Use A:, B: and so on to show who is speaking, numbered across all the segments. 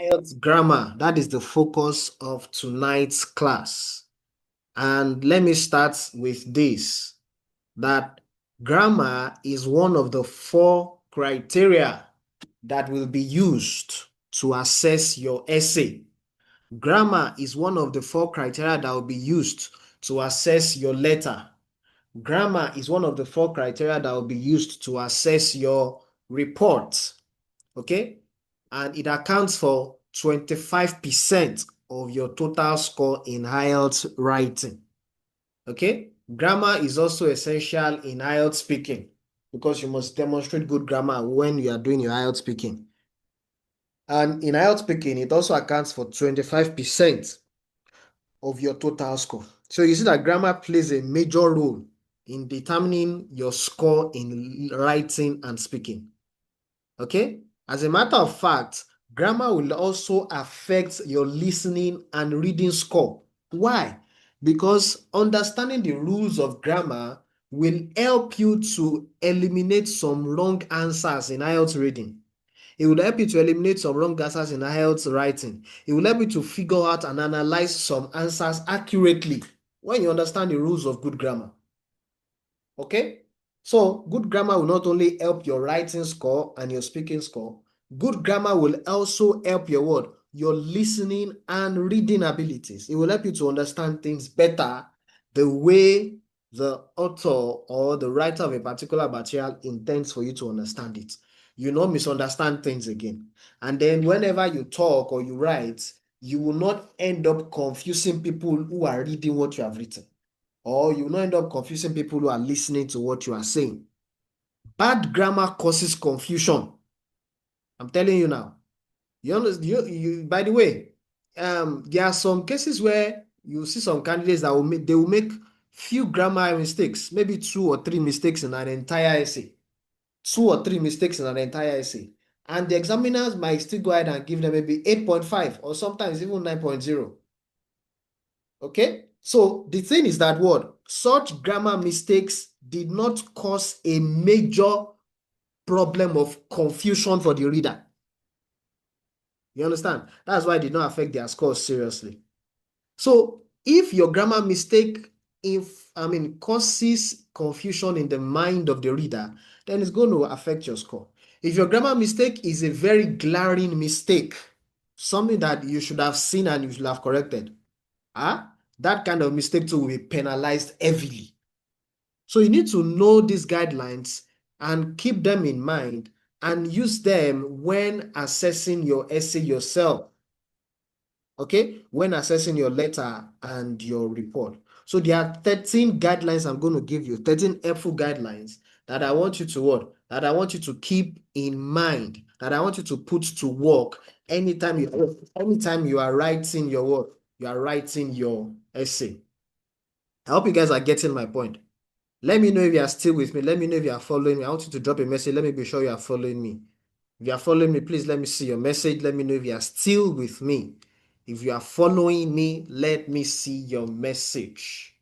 A: IELTS Grammar. That is the focus of tonight's class. And let me start with this, that grammar is one of the 4 criteria that will be used to assess your essay. Grammar is one of the 4 criteria that will be used to assess your letter. Grammar is one of the 4 criteria that will be used to assess your report. Okay? And it accounts for 25% of your total score in IELTS writing. Okay? Grammar is also essential in IELTS speaking because you must demonstrate good grammar when you are doing your IELTS speaking. And in IELTS speaking, it also accounts for 25% of your total score. So you see that grammar plays a major role in determining your score in writing and speaking. Okay? As a matter of fact, grammar will also affect your listening and reading score. Why? Because understanding the rules of grammar will help you to eliminate some wrong answers in IELTS reading. It will help you to eliminate some wrong answers in IELTS writing. It will help you to figure out and analyze some answers accurately when you understand the rules of good grammar. Okay? So, good grammar will not only help your writing score and your speaking score, good grammar will also help your what? Your listening and reading abilities. It will help you to understand things better the way the author or the writer of a particular material intends for you to understand it. You not misunderstand things again. And then whenever you talk or you write, you will not end up confusing people who are reading what you have written, or you will not end up confusing people who are listening to what you are saying. Bad grammar causes confusion. I'm telling you now. By the way, there are some cases where you see some candidates that will make few grammar mistakes, maybe 2 or 3 mistakes in an entire essay. 2 or 3 mistakes in an entire essay. And the examiners might still go ahead and give them maybe 8.5 or sometimes even 9.0. Okay? So the thing is that what? Such grammar mistakes did not cause a major problem of confusion for the reader. You understand? That's why it did not affect their scores seriously. So if your grammar mistake causes confusion in the mind of the reader, then it's going to affect your score. If your grammar mistake is a very glaring mistake, something that you should have seen and you should have corrected, that kind of mistake too will be penalized heavily. So you need to know these guidelines and keep them in mind and use them when assessing your essay yourself. Okay, when assessing your letter and your report. So there are 13 guidelines I'm going to give you, 13 helpful guidelines that I want you to what? That I want you to keep in mind, that I want you to put to work anytime you are writing your work, you are writing your essay. I hope you guys are getting my point. Let me know if you are still with me. Let me know if you are following me. I want you to drop a message. Let me be sure you are following me. If you are following me, please let me see your message. Let me know if you are still with me. If you are following me, let me see your message.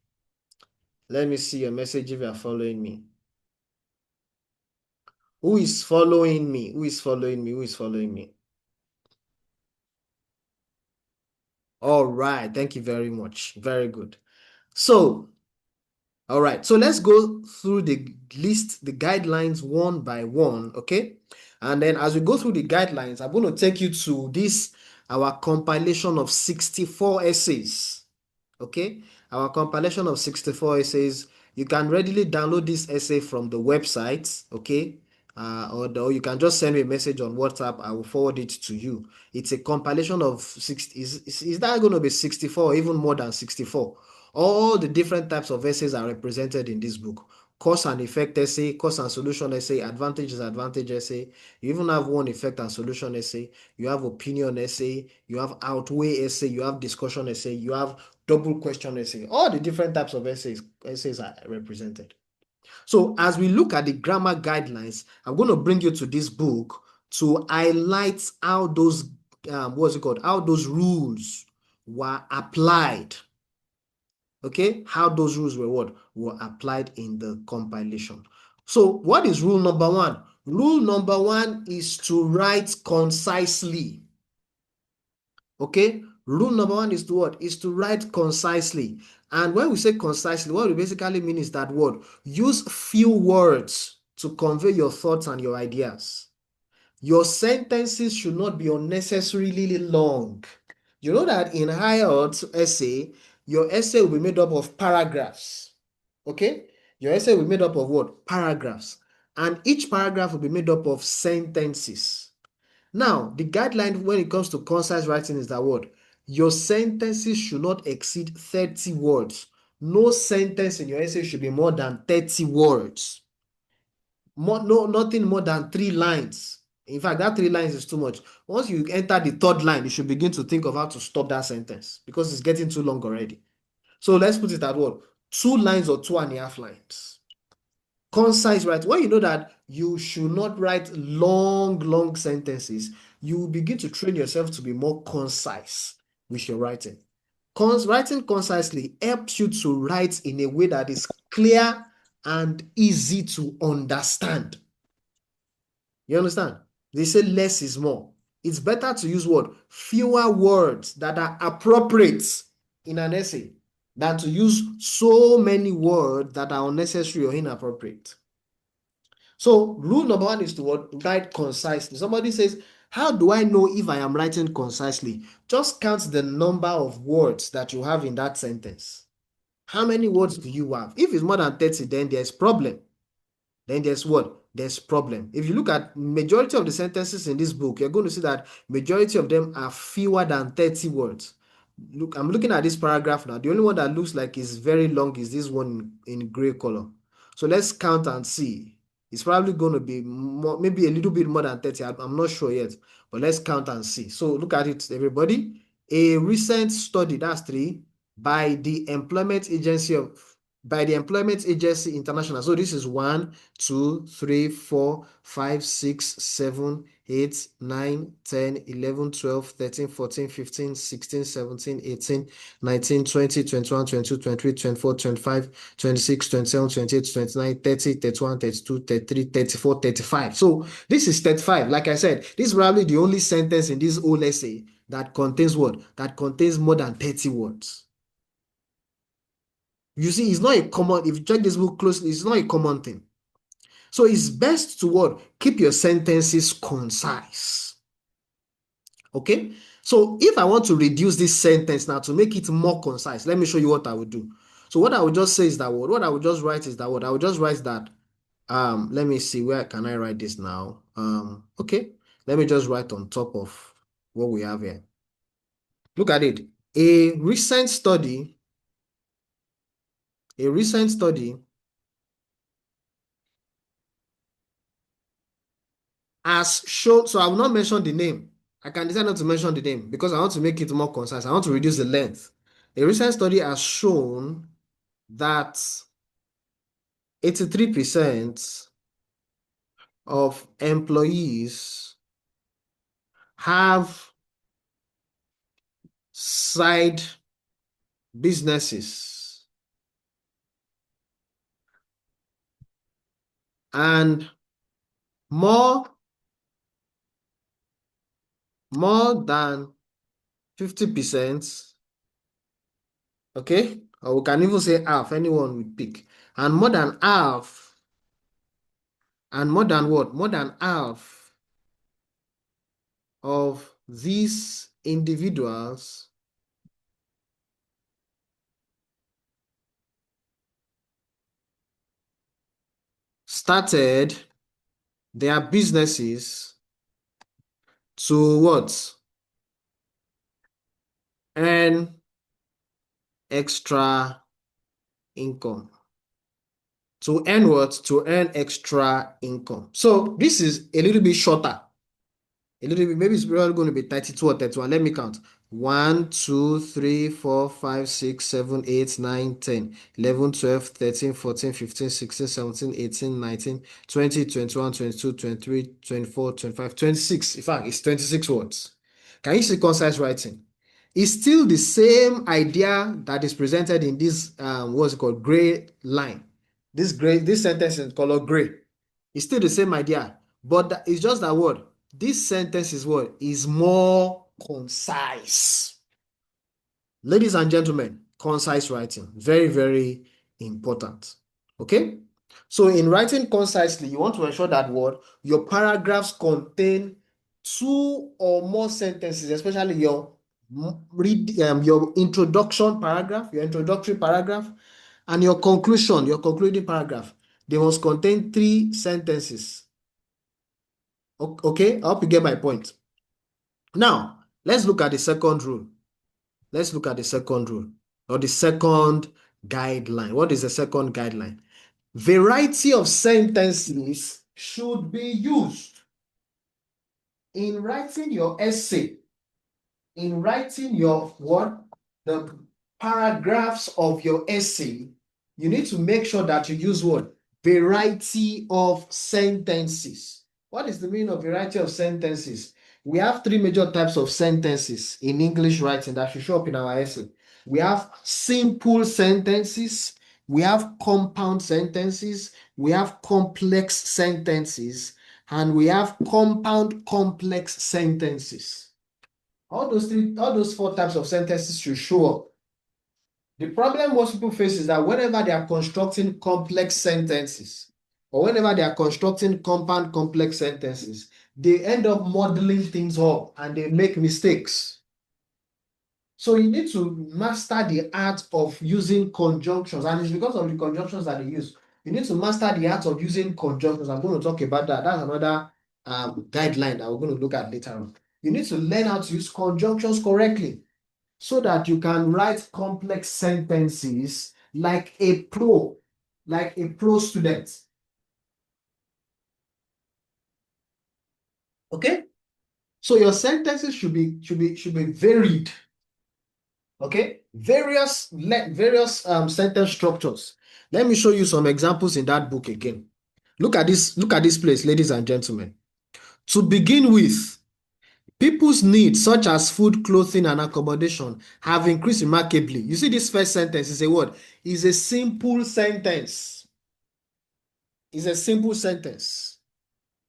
A: Let me see your message if you are following me. Who is following me? Who is following me? Who is following me? All right. Thank you very much. Very good. So, all right. So let's go through the list, the guidelines one by one. Okay. And then as we go through the guidelines, I'm going to take you to this, our compilation of 64 essays. Okay, our compilation of 64 essays. You can readily download this essay from the website, okay? Or you can just send me a message on WhatsApp. I will forward it to you. It's a compilation of 60. Is that going to be 64 or even more than 64? All the different types of essays are represented in this book. Cause and effect essay, cause and solution essay, advantage disadvantage essay. You even have one effect and solution essay. You have opinion essay. You have outweigh essay. You have discussion essay. You have double question essay. All the different types of essays are represented. So as we look at the grammar guidelines, I'm going to bring you to this book to highlight how those how those rules were applied. Okay, how those rules were applied in the compilation. So what is rule number one? Rule number one is to write concisely. Okay? Rule number one is to what? Is to write concisely. And when we say concisely, what we basically mean is that what? Use few words to convey your thoughts and your ideas. Your sentences should not be unnecessarily long. You know that in IELTS essay, your essay will be made up of paragraphs. Okay? Your essay will be made up of what? Paragraphs. And each paragraph will be made up of sentences. Now, the guideline when it comes to concise writing is that what? Your sentences should not exceed 30 words. No sentence in your essay should be more than 30 words. Nothing more than 3 lines. In fact, that 3 lines is too much. Once you enter the third line, you should begin to think of how to stop that sentence because it's getting too long already. So let's put it at what? 2 lines or 2.5 lines. Concise writing. When you know that you should not write long sentences, you will begin to train yourself to be more concise with your writing. Writing concisely helps you to write in a way that is clear and easy to understand. You understand? They say less is more. It's better to use what? Fewer words that are appropriate in an essay than to use so many words that are unnecessary or inappropriate. So rule number one is to what? Write concisely. Somebody says, how do I know if I am writing concisely? Just count the number of words that you have in that sentence. How many words do you have? If it's more than 30, then there's problem. Then there's what? There's problem. If you look at majority of the sentences in this book, you're going to see that majority of them are fewer than 30 words. Look, I'm looking at this paragraph now. The only one that looks like is very long is this one in gray color. So let's count and see. It's probably going to be more, maybe a little bit more than 30. I'm not sure yet, but let's count and see. So look at it, everybody. A recent study, that's 3, by the Employment Agency International. So this is 1, 2, 3, 4, 5, 6, 7, 8, 9, 10, 11, 12, 13, 14, 15, 16, 17, 18, 19, 20, 21, 22, 23, 24, 25, 26, 27, 28, 29, 30, 31, 32, 33, 34, 35. So this is 35. Like I said, this is probably the only sentence in this whole essay that contains what? That contains more than 30 words. You see, it's not a common, if you check this book closely, it's not a common thing. So it's best to what? Keep your sentences concise. Okay? So if I want to reduce this sentence now to make it more concise, let me show you what I would do. So what I would just say is that what I would just write is that what I would just write that let me see, where can I write this now? Okay, let me just write on top of what we have here. Look at it. A recent study has shown, so I will not mention the name. I can decide not to mention the name because I want to make it more concise. I want to reduce the length. A recent study has shown that 83% of employees have side businesses and more than 50%, okay, or we can even say half, anyone would pick, and more than half, and more than what? More than half of these individuals started their businesses to what? Earn extra income. To earn what? To earn extra income. So this is a little bit shorter. A little bit, maybe it's probably going to be 32 or 31. Let me count. 1, 2, 3, 4, 5, 6, 7, 8, 9, 10, 11, 12, 13, 14, 15, 16, 17, 18, 19, 20, 21, 22, 23, 24, 25, 26. In fact, it's 26 words. Can you see concise writing? It's still the same idea that is presented in this, what's it called, gray line. This sentence is color gray. It's still the same idea, but it's just that word. This sentence is what? Is more concise. Ladies and gentlemen, concise writing, very, very important. Okay? So in writing concisely, you want to ensure that what your paragraphs contain two or more sentences, especially your your introduction paragraph, your introductory paragraph, and your conclusion, your concluding paragraph. They must contain three sentences. Okay, I hope you get my point. Now, let's look at the second rule. Let's look at the second rule or the second guideline. What is the second guideline? Variety of sentences should be used in writing your essay, in writing your what? The paragraphs of your essay. You need to make sure that you use what? Variety of sentences. What is the meaning of variety of sentences? We have three major types of sentences in English writing that should show up in our essay. We have simple sentences, we have compound sentences, we have complex sentences, and we have compound complex sentences. All those four types of sentences should show up. The problem most people face is that whenever they are constructing complex sentences, or whenever they are constructing compound complex sentences, they end up modeling things up and they make mistakes. So you need to master the art of using conjunctions, and it's because of the conjunctions that they use. You need to master the art of using conjunctions. I'm going to talk about that. That's another guideline that we're going to look at later on. You need to learn how to use conjunctions correctly so that you can write complex sentences like a pro student. Okay? So your sentences should be varied. Okay? Various sentence structures. Let me show you some examples in that book again. Look at this place, ladies and gentlemen. To begin with, people's needs, such as food, clothing, and accommodation, have increased remarkably. You see, this first sentence is a word. Is a simple sentence. It's a simple sentence.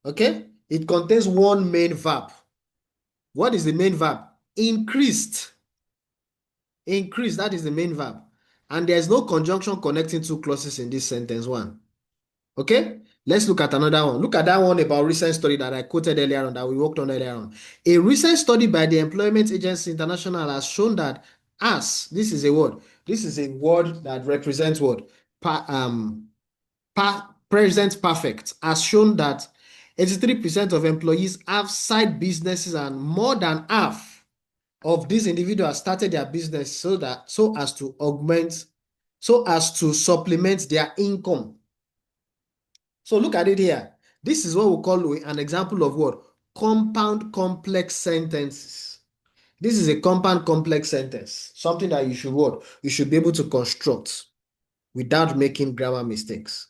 A: Okay? It contains one main verb. What is the main verb? Increased. Increased, that is the main verb. And there's no conjunction connecting two clauses in this sentence one. Okay? Let's look at another one. Look at that one about recent study that I quoted earlier on, that we worked on earlier on. A recent study by the Employment Agency International has shown that this is a word that represents what? Present perfect, has shown that 83% of employees have side businesses, and more than half of these individuals started their business so as to supplement their income. So look at it here. This is what we call an example of what? Compound complex sentences. This is a compound complex sentence, something that you should be able to construct without making grammar mistakes.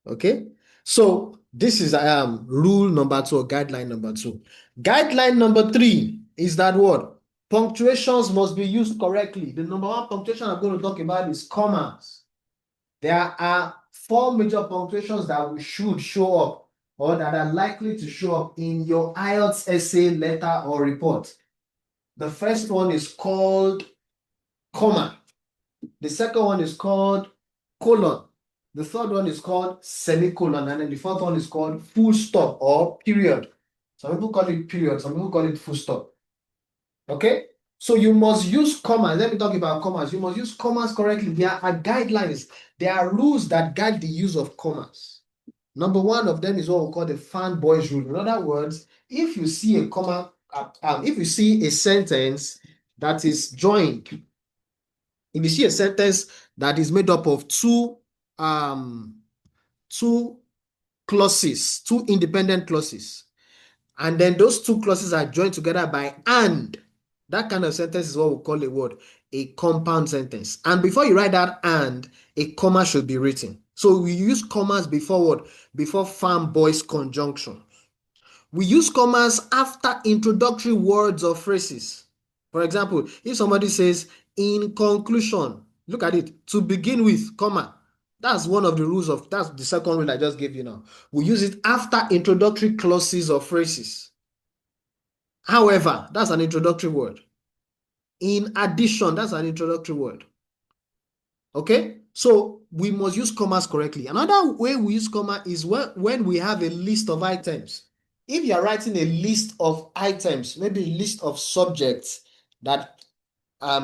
A: Okay? So this is rule number 2 or guideline number 2. Guideline number 3 is that what? Punctuations must be used correctly. The number 1 punctuation I'm going to talk about is commas. There are 4 major punctuations that should show up, or that are likely to show up in your IELTS essay, letter, or report. The first one is called comma. The second one is called colon. The third one is called semicolon. And then the fourth one is called full stop or period. Some people call it period, some people call it full stop. Okay? So you must use commas. Let me talk about commas. You must use commas correctly. There are guidelines. There are rules that guide the use of commas. Number 1 of them is what we call the fanboys rule. In other words, if you see a comma, if you see a sentence that is joined, if you see a sentence that is made up of two clauses, two independent clauses, and then those two clauses are joined together by and, that kind of sentence is what we call a compound sentence. And before you write that and, a comma should be written. So we use commas before what? Before fanboys conjunction. We use commas after introductory words or phrases. For example, if somebody says, in conclusion, look at it, to begin with, comma. That's one of the rules that's the second rule I just gave you now. We use it after introductory clauses or phrases. However, that's an introductory word. In addition, that's an introductory word. Okay? So we must use commas correctly. Another way we use comma is when we have a list of items. If you are writing a list of items, maybe a list of subjects that, a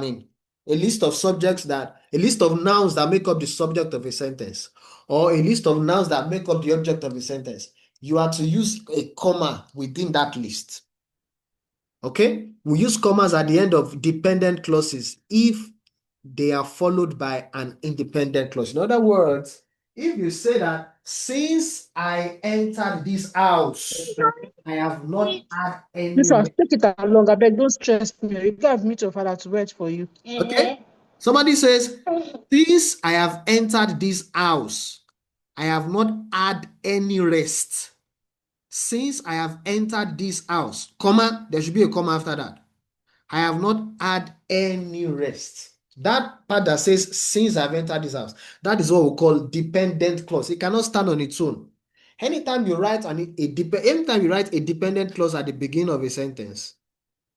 A: list of a list of nouns that make up the subject of a sentence, or a list of nouns that make up the object of a sentence, you are to use a comma within that list. Okay? We use commas at the end of dependent clauses if they are followed by an independent clause. In other words, if you say that since I entered this house, I have not had any.
B: This one, take it along. I beg, don't stress me. You can't meet your father to wait for you.
A: Okay? Somebody says, since I have entered this house, I have not had any rest. Since I have entered this house, comma, there should be a comma after that. I have not had any rest. That part that says, since I've entered this house, that is what we call dependent clause. It cannot stand on its own. Anytime you write a dependent clause at the beginning of a sentence,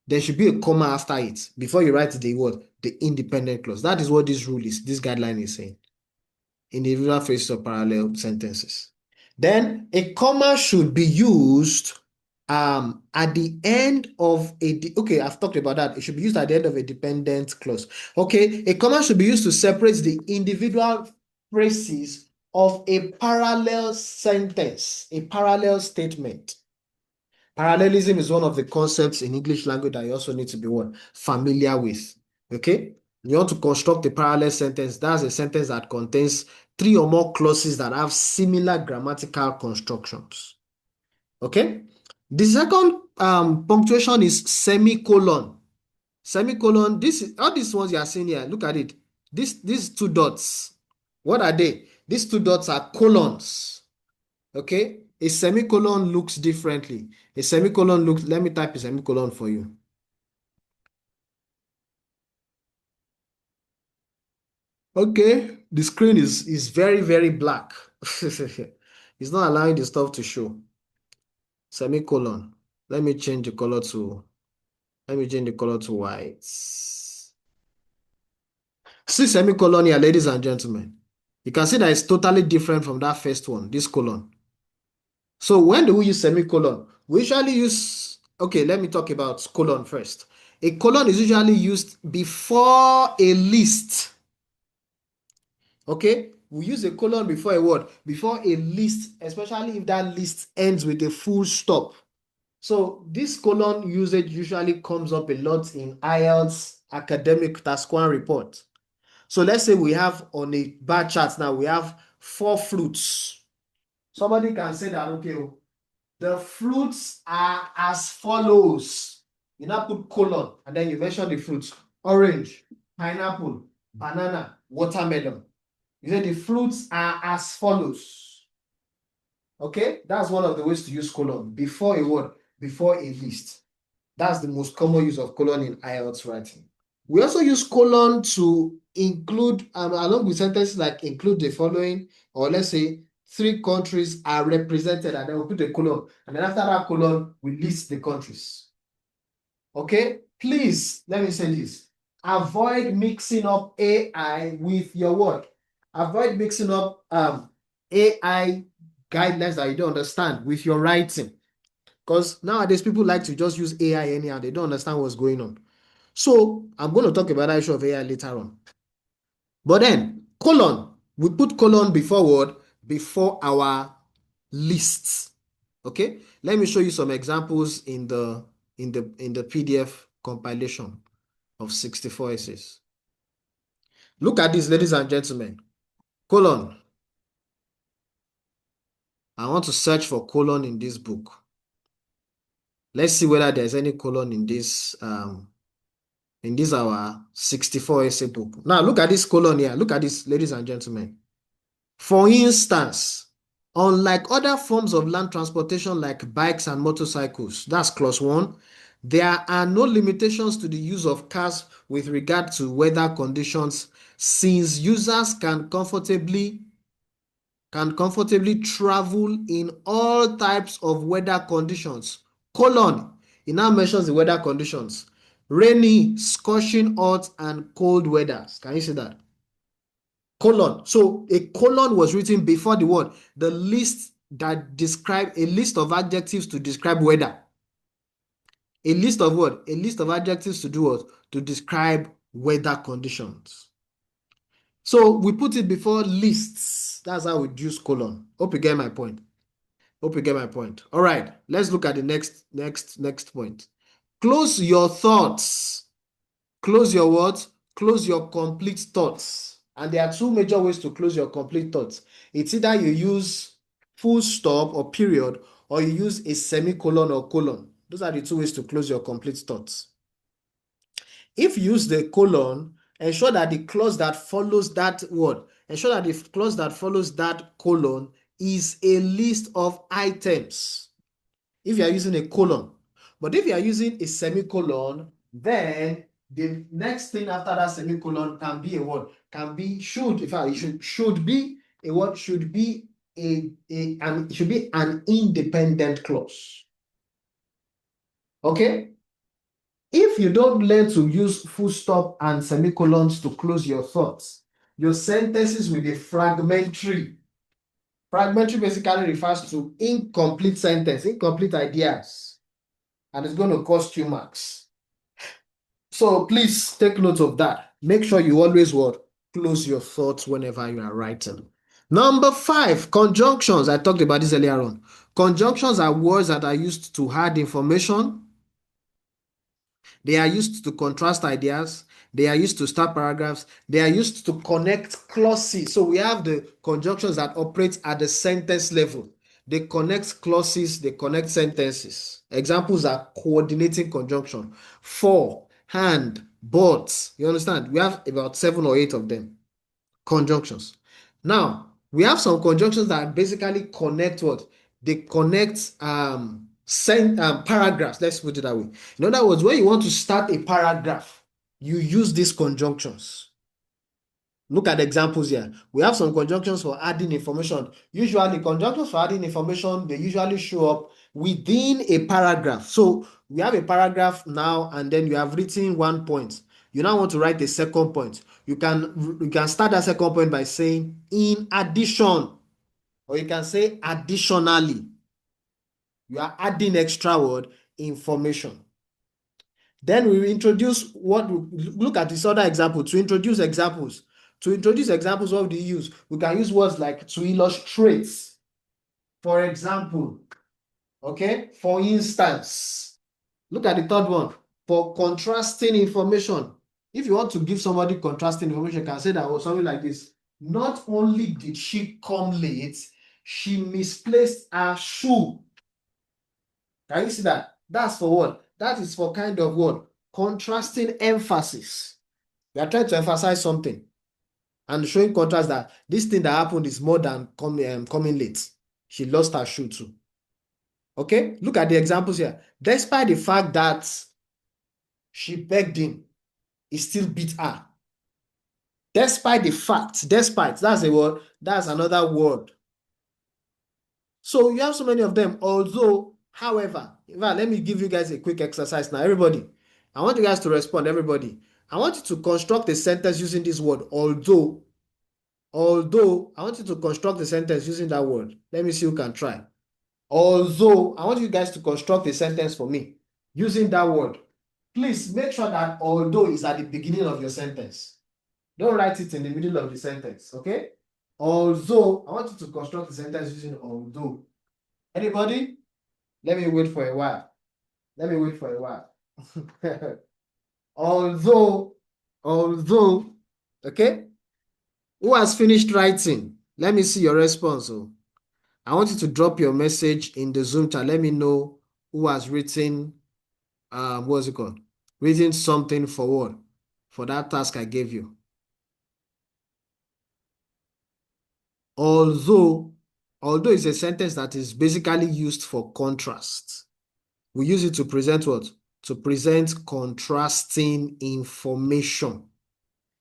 A: there should be a comma after it before you write the word, the independent clause. That is what this guideline is saying. Individual phrases or parallel sentences. Then a comma should be used at the end of okay, I've talked about that. It should be used at the end of a dependent clause. Okay, a comma should be used to separate the individual phrases of a parallel sentence, a parallel statement. Parallelism is one of the concepts in English language that you also need to be familiar with. Okay, you want to construct a parallel sentence. That's a sentence that contains 3 or more clauses that have similar grammatical constructions. Okay, the second punctuation is semicolon. Semicolon, all these ones you are seeing here, look at it. These 2 dots, what are they? These 2 dots are colons. Okay, a semicolon looks differently. A semicolon looks, let me type a semicolon for you. Okay, the screen is very, very black. It's not allowing the stuff to show. Semicolon. Let me change the color to white. See semicolon here, ladies and gentlemen. You can see that it's totally different from that first one, this colon. So when do we use semicolon? We usually use, okay, let me talk about colon first. A colon is usually used before a list. Okay, we use a colon before a word, before a list, especially if that list ends with a full stop. So this colon usage usually comes up a lot in IELTS academic task 1 report. So let's say we have on a bar chart now, we have 4 fruits. Somebody can say that, okay, the fruits are as follows. You now put colon and then you mention the fruits: orange, pineapple, banana, watermelon. You say the fruits are as follows. Okay, that's one of the ways to use colon before a word, before a list. That's the most common use of colon in IELTS writing. We also use colon to include, along with sentences like include the following, or let's say 3 countries are represented, and then we'll put a colon. And then after that colon, we list the countries. Okay, please, let me say this. Avoid mixing up AI with your word. Avoid mixing up AI guidelines that you don't understand with your writing. Because nowadays people like to just use AI anyhow. They don't understand what's going on. So I'm going to talk about that issue of AI later on. But then colon, we put colon before word, before our lists. Okay, let me show you some examples in the PDF compilation of 64 essays. Look at this, ladies and gentlemen. Colon. I want to search for colon in this book. Let's see whether there's any colon in this our 64 essay book. Now look at this colon here. Look at this, ladies and gentlemen. For instance, unlike other forms of land transportation like bikes and motorcycles, that's clause 1, there are no limitations to the use of cars with regard to weather conditions, since users can comfortably travel in all types of weather conditions. Colon, It now mentions the weather conditions. Rainy, scorching hot, and cold weather. Can you see that? Colon. So a colon was written before the word, the list that describe a list of adjectives to describe weather. A list of what? A list of adjectives to do what? To describe weather conditions. So we put it before lists. That's how we use colon. Hope you get my point. Hope you get my point. All right, let's look at the next point. Close your thoughts. Close your what? Close your complete thoughts. And there are two major ways to close your complete thoughts. It's either you use full stop or period, or you use a semicolon or colon. Those are the two ways to close your complete thoughts. If you use the colon, ensure that the clause that follows that word, ensure that the clause that follows that colon is a list of items. If you are using a colon, but if you are using a semicolon, then the next thing after that semicolon can be a word, can be should. In fact, it should be a word, should be should be an independent clause. Okay. If you don't learn to use full stop and semicolons to close your thoughts, your sentences will be fragmentary. Fragmentary basically refers to incomplete sentence, incomplete ideas, and it's going to cost you marks. So please take note of that. Make sure you always close your thoughts whenever you are writing. Number 5, conjunctions. I talked about this earlier on. Conjunctions are words that are used to add information. They are used to contrast ideas. They are used to start paragraphs. They are used to connect clauses. So we have the conjunctions that operate at the sentence level. They connect clauses, they connect sentences. Examples are coordinating conjunction, for, hand, but. You understand? We have about 7 or 8 of them. Conjunctions. Now, we have some conjunctions that basically connect what? They connect paragraphs. Let's put it that way. In other words, when you want to start a paragraph, you use these conjunctions. Look at the examples here. We have some conjunctions for adding information. Usually, conjunctions for adding information, they usually show up within a paragraph. So we have a paragraph now, and then you have written one point. You now want to write a second point. You can start that second point by saying in addition, or you can say additionally. You are adding extra word information. Then we introduce look at this other example to introduce examples. To introduce examples, what do you use? We can use words like to illustrate. For example, okay? For instance, look at the third one. For contrasting information. If you want to give somebody contrasting information, you can say that something like this. Not only did she come late, she misplaced her shoe. Can you see that? That's for what? That is for kind of what? Contrasting emphasis. We are trying to emphasize something and showing contrast that this thing that happened is more than coming late. She lost her shoe too. Okay? Look at the examples here. Despite the fact that she begged him, he still beat her. Despite the fact, despite, that's a word, that's another word. So you have so many of them, although, however, in fact, let me give you guys a quick exercise now. Everybody, I want you guys to respond, everybody. I want you to construct a sentence using this word, although. Although, I want you to construct a sentence using that word. Let me see who can try. Although, I want you guys to construct a sentence for me using that word. Please make sure that although is at the beginning of your sentence. Don't write it in the middle of the sentence, okay? Although, I want you to construct a sentence using although. Anybody? Let me wait for a while. Let me wait for a while. although, okay? Who has finished writing? Let me see your response. Oh. I want you to drop your message in the Zoom chat. Let me know who has written, what's it called? Written something for what? For that task I gave you. Although is a sentence that is basically used for contrast. We use it to present what? To present contrasting information.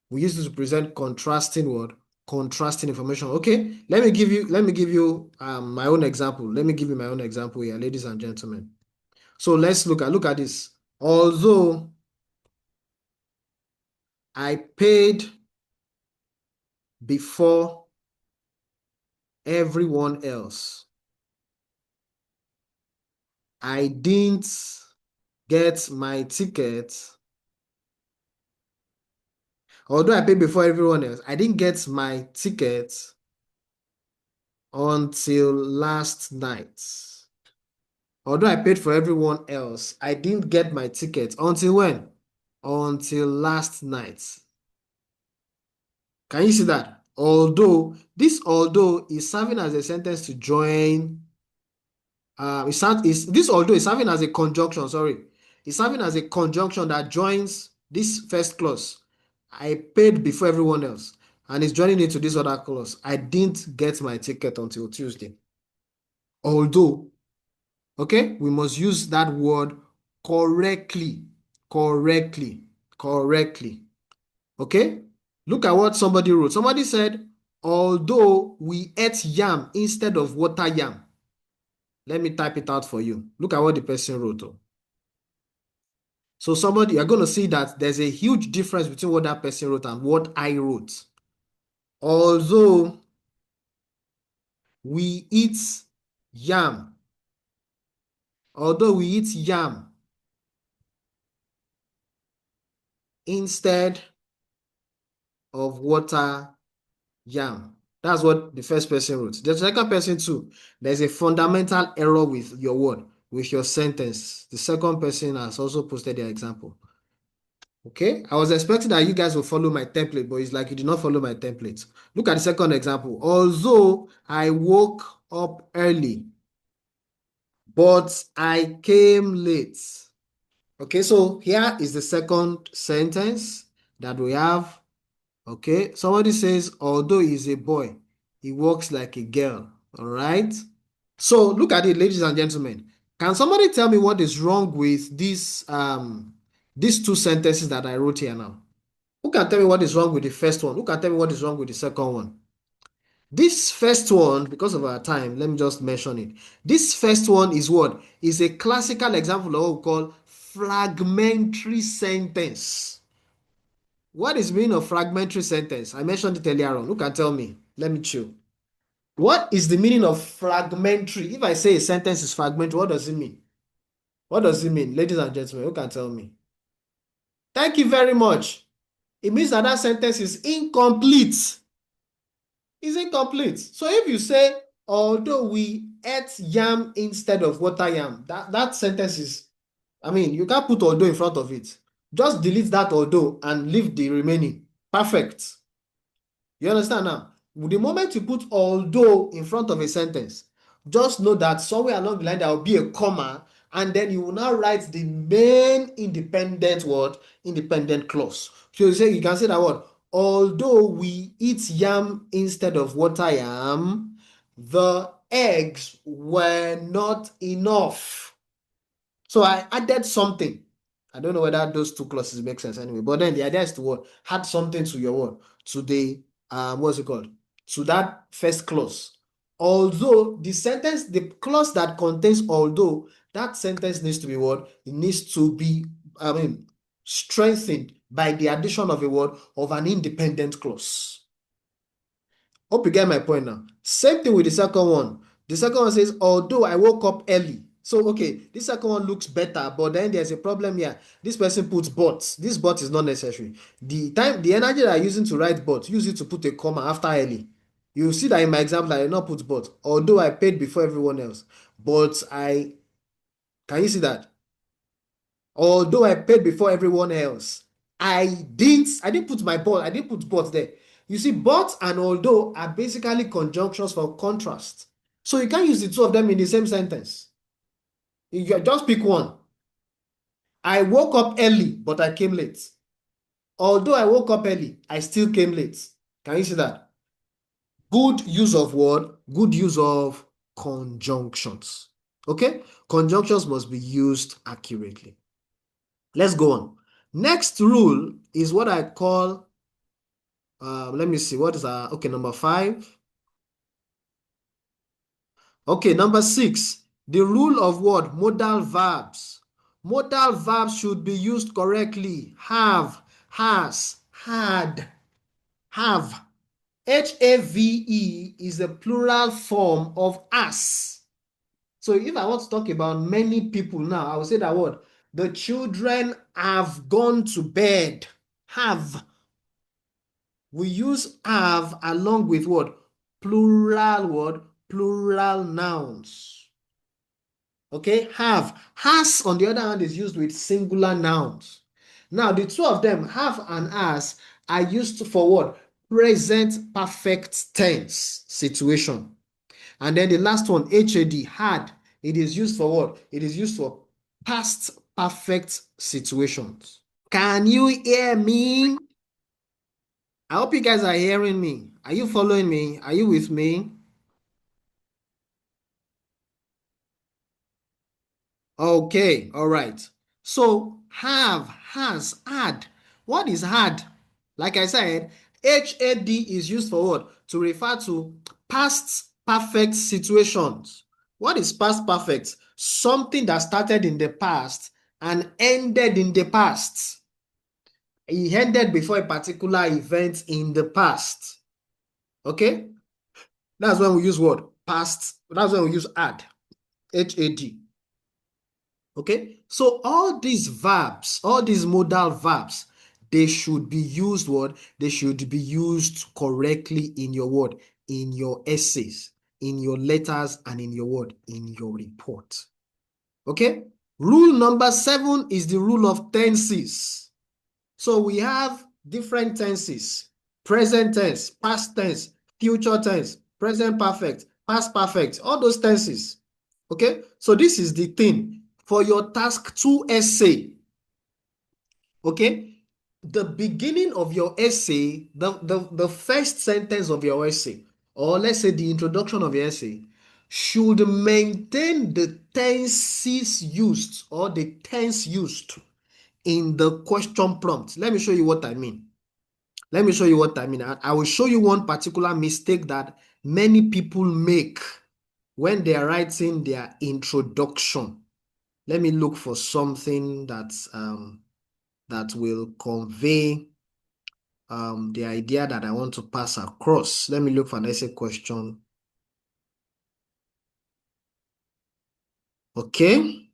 A: We use it to present contrasting what? Contrasting information. Okay, let me give you my own example. Let me give you my own example here, ladies and gentlemen. So let's look at this. Although I paid before everyone else, I didn't get my ticket. Although I paid before everyone else, I didn't get my ticket until last night. Although I paid for everyone else, I didn't get my ticket until when? Until last night. Can you see that? Although is serving as a sentence to join. This although is serving as a conjunction. Sorry, it's serving as a conjunction that joins this first clause. I paid before everyone else, and it's joining into this other clause. I didn't get my ticket until Tuesday. Although, okay, we must use that word correctly, correctly, correctly. Okay, look at what somebody wrote. Somebody said, although we ate yam instead of water yam. Let me type it out for you. Look at what the person wrote. So you're going to see that there's a huge difference between what that person wrote and what I wrote. Although we eat yam, although we eat yam instead of water yam. That's what the first person wrote. The second person too, there's a fundamental error with your word, with your sentence. The second person has also posted their example. Okay, I was expecting that you guys will follow my template, but it's like you did not follow my template. Look at the second example. Although I woke up early, but I came late. Okay, so here is the second sentence that we have. Okay, somebody says, although he's a boy, he walks like a girl. All right. So look at it, ladies and gentlemen. Can somebody tell me what is wrong with these two sentences that I wrote here now? Who can tell me what is wrong with the first one? Who can tell me what is wrong with the second one? This first one, because of our time, let me just mention it. This first one is what? Is a classical example of what we call fragmentary sentence. What is the meaning of fragmentary sentence? I mentioned it earlier on. Who can tell me? Let me chew. What is the meaning of fragmentary? If I say a sentence is fragmentary, what does it mean? What does it mean, ladies and gentlemen? Who can tell me? Thank you very much. It means that that sentence is incomplete. It's incomplete. So if you say, although we ate yam instead of water yam, that sentence is, I mean, you can't put although in front of it. Just delete that although and leave the remaining. Perfect. You understand now? The moment you put although in front of a sentence, just know that somewhere along the line there will be a comma, and then you will now write the main independent word, independent clause. So you can say that word, although we eat yam instead of water yam, the eggs were not enough. So I added something. I don't know whether those two clauses make sense anyway. But then the idea is to what? Add something to your word, to the what's it called? To that first clause. Although the clause that contains although, that sentence needs to be what? It needs to be, I mean, strengthened by the addition of a word of an independent clause. Hope you get my point now. Same thing with the second one. The second one says, although I woke up early. So, okay, this second one looks better, but then there's a problem here. This person puts but. This but is not necessary. The energy that I'm using to write but, use it to put a comma after early. You see that in my example, I did not put but. Although I paid before everyone else. Can you see that? Although I paid before everyone else, I didn't put my but, I didn't put but there. You see, but and although are basically conjunctions for contrast. So you can't use the two of them in the same sentence. You just pick one. I woke up early, but I came late. Although I woke up early, I still came late. Can you see that? Good use of word, good use of conjunctions. Okay? Conjunctions must be used accurately. Let's go on. Next rule is what I call, let me see, what is okay, number 5. Okay, number 6. The rule of what? Modal verbs. Modal verbs should be used correctly. Have, has, had, have. Have is the plural form of as. So if I want to talk about many people now, I will say that word. The children have gone to bed. Have. We use have along with what? Plural word, plural nouns. Okay, have. Has, on the other hand, is used with singular nouns. Now, the two of them, have and as, are used for what? Present perfect tense situation. And then the last one, had, it is used for what? It is used for past perfect situations. Can you hear me? I hope you guys are hearing me. Are you following me? Are you with me? Okay, all right. So have, has, had. What is had? Like I said, HAD is used for what? To refer to past perfect situations. What is past perfect? Something that started in the past and ended in the past. It ended before a particular event in the past. Okay? That's when we use what? Past. That's when we use had. HAD. Okay, so all these verbs, all these modal verbs, they should be used what? They should be used correctly in your word, in your essays, in your letters, and in your word, in your report. Okay, rule number 7 is the rule of tenses. So we have different tenses: present tense, past tense, future tense, present perfect, past perfect, all those tenses. Okay, so this is the thing for your task 2 essay. Okay, the beginning of your essay, the first sentence of your essay, or let's say the introduction of your essay, should maintain the tenses used or the tense used in the question prompt. Let me show you what I mean. Let me show you what I mean. I will show you one particular mistake that many people make when they are writing their introduction. Let me look for something that will convey the idea that I want to pass across. Let me look for an essay question. Okay.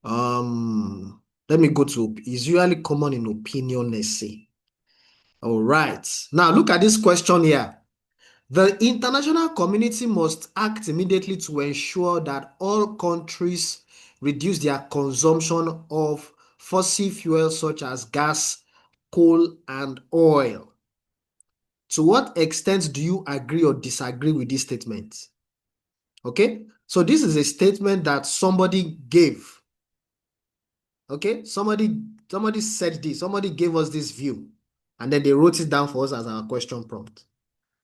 A: Let me go to, is usually common in opinion essay. All right. Now look at this question here. The international community must act immediately to ensure that all countries reduce their consumption of fossil fuels such as gas, coal, and oil. To what extent do you agree or disagree with this statement? Okay, so this is a statement that somebody gave. Okay, somebody said this, somebody gave us this view, and then they wrote it down for us as our question prompt.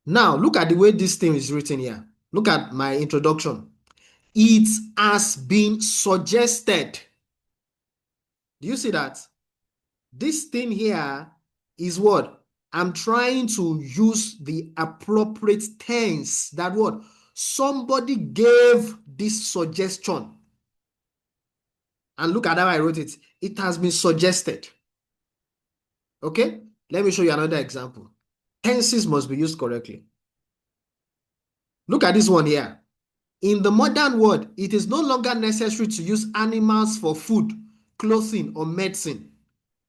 A: Now, look at the way this thing is written here. Look at my introduction. It has been suggested. Do you see that? This thing here is what? I'm trying to use the appropriate tense. That what? Somebody gave this suggestion. And look at how I wrote it. It has been suggested. Okay? Let me show you another example. Tenses must be used correctly. Look at this one here. In the modern world, it is no longer necessary to use animals for food, clothing, or medicine.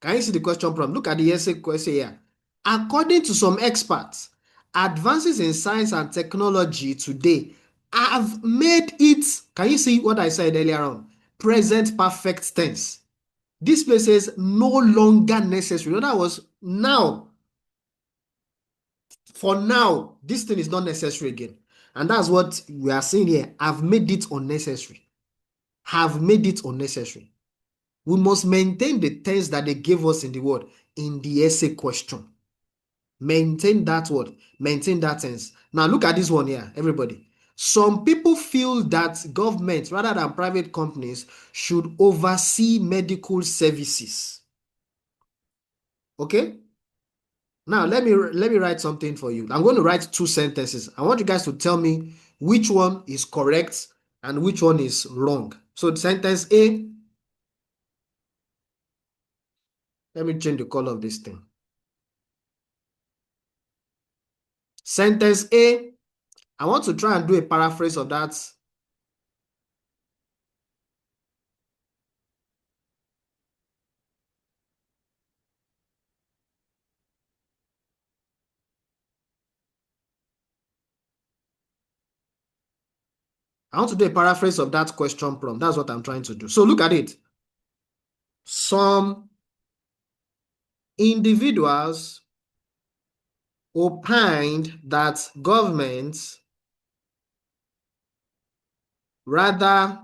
A: Can you see the question prompt? Look at the essay question here. According to some experts, advances in science and technology today have made it, can you see what I said earlier on? Present perfect tense. This place says no longer necessary. In other words, now, for now, this thing is not necessary again. And that's what we are saying here. I've made it unnecessary. Have made it unnecessary. We must maintain the tense that they gave us in the word in the essay question. Maintain that word. Maintain that tense. Now look at this one here, everybody. Some people feel that government rather than private companies should oversee medical services. Okay? Now let me write something for you. I'm going to write 2 sentences. I want you guys to tell me which one is correct and which one is wrong. So the sentence A, let me change the color of this thing. Sentence A, I want to try and do a paraphrase of that. I want to do a paraphrase of that question prompt. That's what I'm trying to do. So look at it. Some individuals opined that governments, rather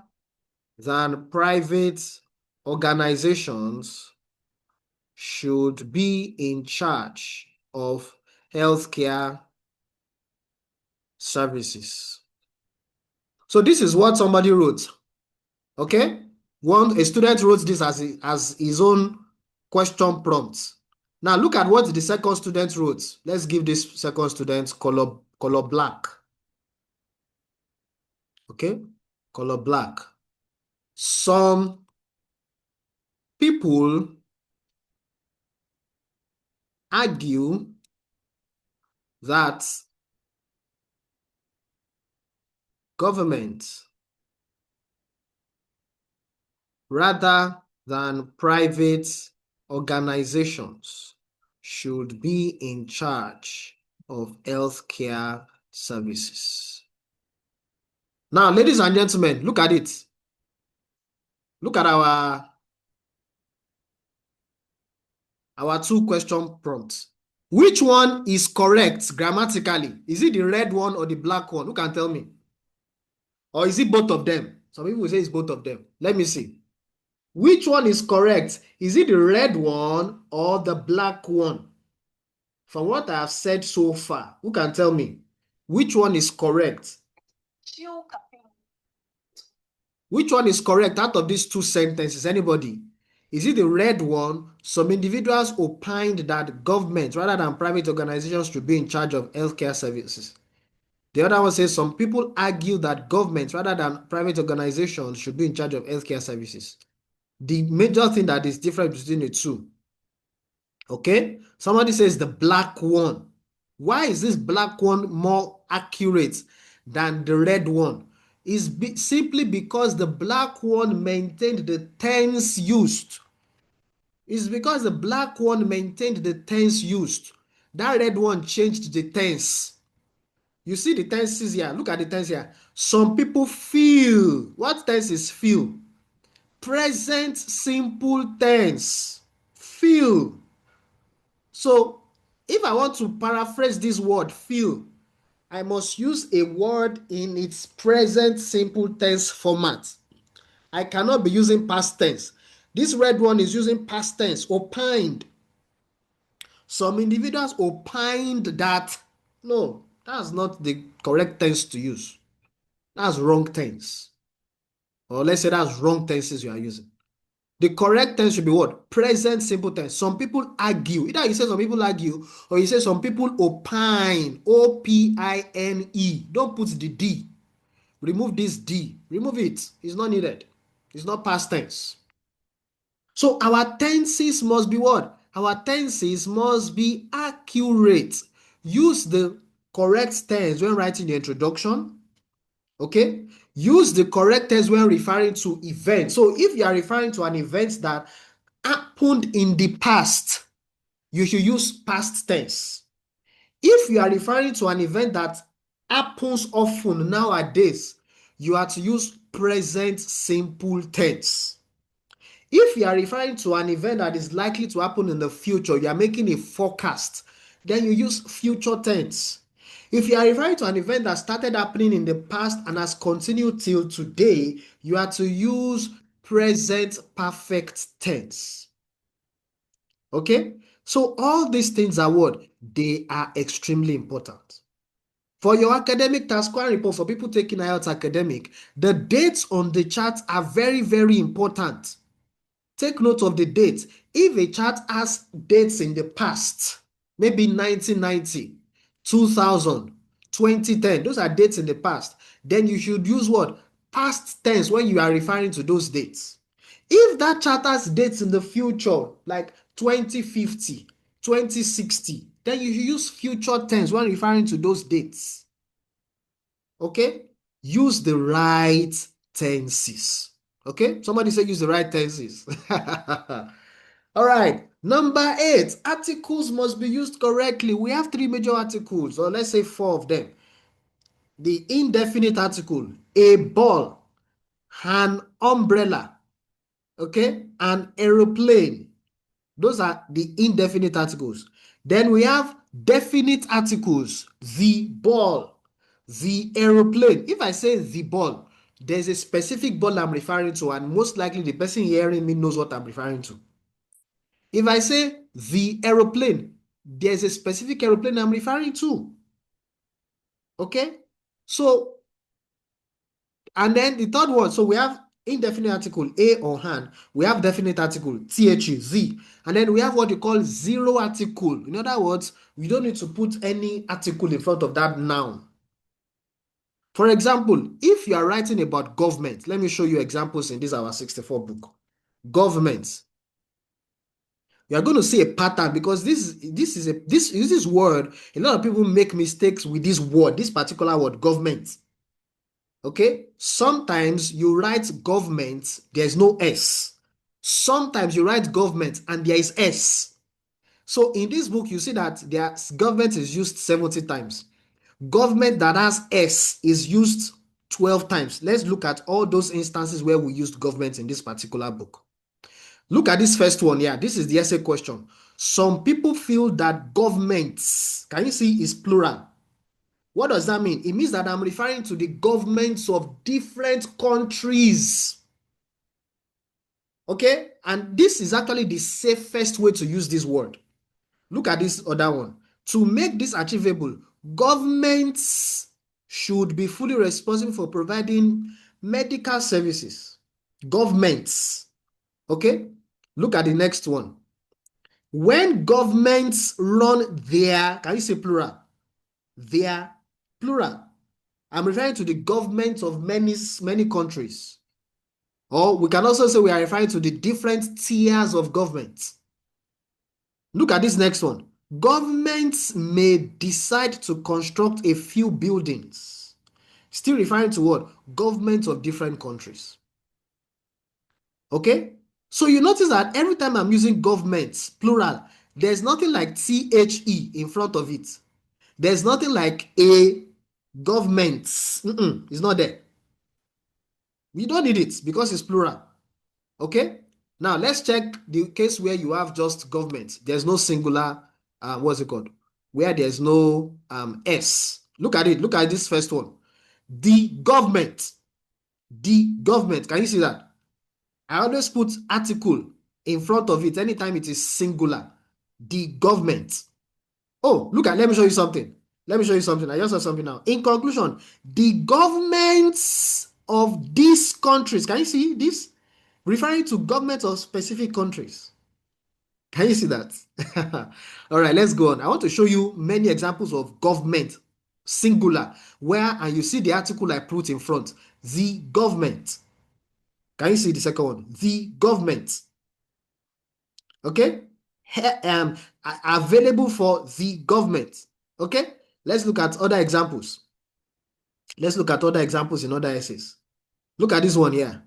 A: than private organizations, should be in charge of healthcare services. So this is what somebody wrote. Okay? A student wrote this as his own question prompt. Now look at what the second student wrote. Let's give this second student color black. Okay? Color black. Some people argue that government, rather than private organizations, should be in charge of healthcare services. Now, ladies and gentlemen, look at it. Look at our two question prompts. Which one is correct grammatically? Is it the red one or the black one? Who can tell me? Or is it both of them? Some people will say it's both of them. Let me see. Which one is correct? Is it the red one or the black one? From what I have said so far, who can tell me? Which one is correct? Which one is correct out of these two sentences? Anybody? Is it the red one? Some individuals opined that government rather than private organizations should be in charge of healthcare services. The other one says some people argue that government rather than private organizations should be in charge of healthcare services. The major thing that is different between the two. Okay? Somebody says the black one. Why is this black one more accurate than the red one? It's simply because the black one maintained the tense used. It's because the black one maintained the tense used. That red one changed the tense. You see the tenses here. Look at the tense here. Some people feel. What tense is feel? Present simple tense. Feel. So if I want to paraphrase this word feel, I must use a word in its present simple tense format. I cannot be using past tense. This red one is using past tense, opined. Some individuals opined that. No, that's not the correct tense to use. That's wrong tense. Or let's say that's wrong tenses you are using. The correct tense should be what? Present simple tense. Some people argue. Either you say some people argue or you say some people opine. O-P-I-N-E. Don't put the D. Remove this D. Remove it. It's not needed. It's not past tense. So our tenses must be what? Our tenses must be accurate. Use the correct tense when writing the introduction. Okay? Use the correct tense when referring to events. So if you are referring to an event that happened in the past, you should use past tense. If you are referring to an event that happens often nowadays, you are to use present simple tense. If you are referring to an event that is likely to happen in the future, you are making a forecast, then you use future tense. If you are referring to an event that started happening in the past and has continued till today, you are to use present perfect tense. Okay? So all these things are what? They are extremely important. For your academic task one report, for people taking IELTS academic, the dates on the chart are very, very important. Take note of the dates. If a chart has dates in the past, maybe 1990, 2000, 2010, those are dates in the past. then you should use what? Past tense when you are referring to those dates. If that charter's dates in the future, like 2050, 2060, then you should use future tense when referring to those dates. Okay? Use the right tenses. Okay? Somebody say use the right tenses. All right. Number 8, articles must be used correctly. We have 3 major articles, or let's say 4 of them. The indefinite article, a ball, an umbrella, okay, an aeroplane. Those are the indefinite articles. Then we have definite articles, the ball, the aeroplane. If I say the ball, there's a specific ball I'm referring to, and most likely the person hearing me knows what I'm referring to. If I say the aeroplane, there's a specific aeroplane I'm referring to. Okay? So, and then the third one, so we have indefinite article, a or an. We have definite article, the, the. And then we have what you call zero article. In other words, we don't need to put any article in front of that noun. For example, if you are writing about government, let me show you examples in this our 64 book. Government. You are going to see a pattern because this word, a lot of people make mistakes with this word, this particular word, government. Okay? Sometimes you write government, there's no S. Sometimes you write government and there is S. So in this book, you see that government is used 70 times. Government that has S is used 12 times. Let's look at all those instances where we used government in this particular book. Look at this first one here. This is the essay question. Some people feel that governments, can you see, is plural. What does that mean? It means that I'm referring to the governments of different countries. Okay? And this is actually the safest way to use this word. Look at this other one. To make this achievable, governments should be fully responsible for providing medical services. Governments. Okay? Look at the next one. When governments run their, can you say plural? Their plural. I'm referring to the government of many countries. Or we can also say we are referring to the different tiers of government. Look at this next one. Governments may decide to construct a few buildings. Still referring to what? Governments of different countries. Okay? So you notice that every time I'm using governments, plural, there's nothing like THE in front of it. There's nothing like a government. It's not there. We don't need it because it's plural. Okay? Now let's check the case where you have just government. There's no singular, what's it called? Where there's no S. Look at it. Look at this first one. The government. The government. Can you see that? I always put article in front of it anytime it is singular. The government. Oh, look at, let me show you something. Let me show you something. I just saw something now. In conclusion, the governments of these countries, can you see this? Referring to governments of specific countries. Can you see that? All right, let's go on. I want to show you many examples of government, singular, where and you see the article I put in front, the government. Can you see the second one? The government. Okay? Available for the government. Okay? Let's look at other examples. Let's look at other examples in other essays. Look at this one here.